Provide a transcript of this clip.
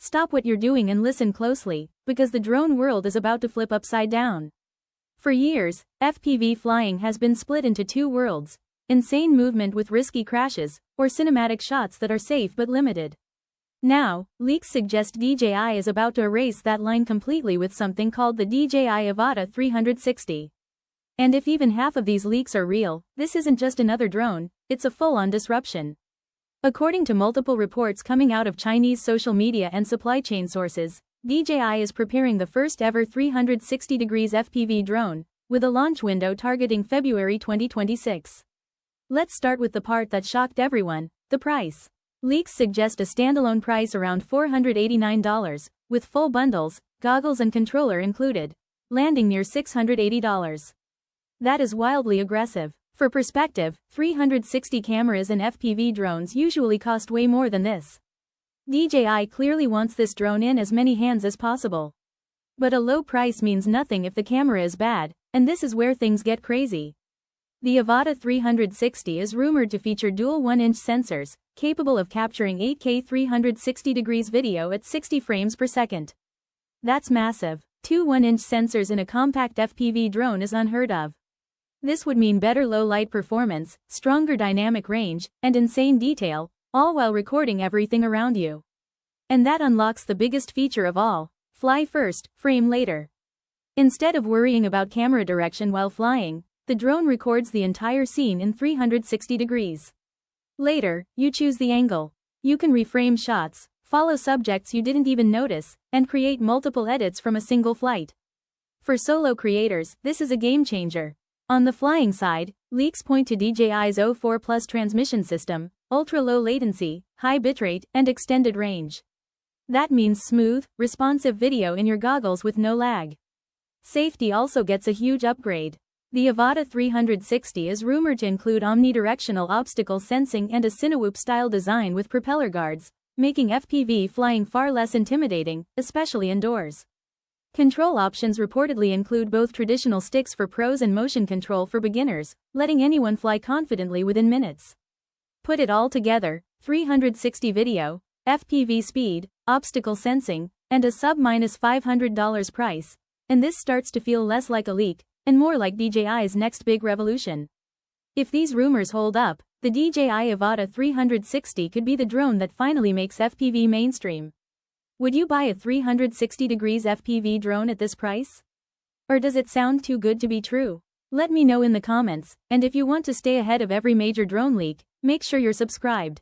Stop what you're doing and listen closely, because the drone world is about to flip upside down. For years, FPV flying has been split into two worlds: insane movement with risky crashes, or cinematic shots that are safe but limited. Now, leaks suggest DJI is about to erase that line completely with something called the DJI Avata 360. And if even half of these leaks are real, this isn't just another drone, it's a full-on disruption. According to multiple reports coming out of Chinese social media and supply chain sources, DJI is preparing the first ever 360 degrees FPV drone, with a launch window targeting February 2026. Let's start with the part that shocked everyone: the price. Leaks suggest a standalone price around $489, with full bundles, goggles and controller included, landing near $680. That is wildly aggressive. For perspective, 360 cameras and FPV drones usually cost way more than this. DJI clearly wants this drone in as many hands as possible. But a low price means nothing if the camera is bad, and this is where things get crazy. The Avata 360 is rumored to feature dual 1-inch sensors, capable of capturing 8K 360 degrees video at 60 frames per second. That's massive. Two 1-inch sensors in a compact FPV drone is unheard of. This would mean better low-light performance, stronger dynamic range, and insane detail, all while recording everything around you. And that unlocks the biggest feature of all: fly first, frame later. Instead of worrying about camera direction while flying, the drone records the entire scene in 360 degrees. Later, you choose the angle. You can reframe shots, follow subjects you didn't even notice, and create multiple edits from a single flight. For solo creators, this is a game changer. On the flying side, leaks point to DJI's O4 Plus transmission system, ultra-low latency, high bitrate, and extended range. That means smooth, responsive video in your goggles with no lag. Safety also gets a huge upgrade. The Avata 360 is rumored to include omnidirectional obstacle sensing and a Cinewhoop-style design with propeller guards, making FPV flying far less intimidating, especially indoors. Control options reportedly include both traditional sticks for pros and motion control for beginners, letting anyone fly confidently within minutes. Put it all together: 360 video, FPV speed, obstacle sensing, and a sub-$500 price, and this starts to feel less like a leak, and more like DJI's next big revolution. If these rumors hold up, the DJI Avata 360 could be the drone that finally makes FPV mainstream. Would you buy a 360 degrees FPV drone at this price? Or does it sound too good to be true? Let me know in the comments, and if you want to stay ahead of every major drone leak, make sure you're subscribed.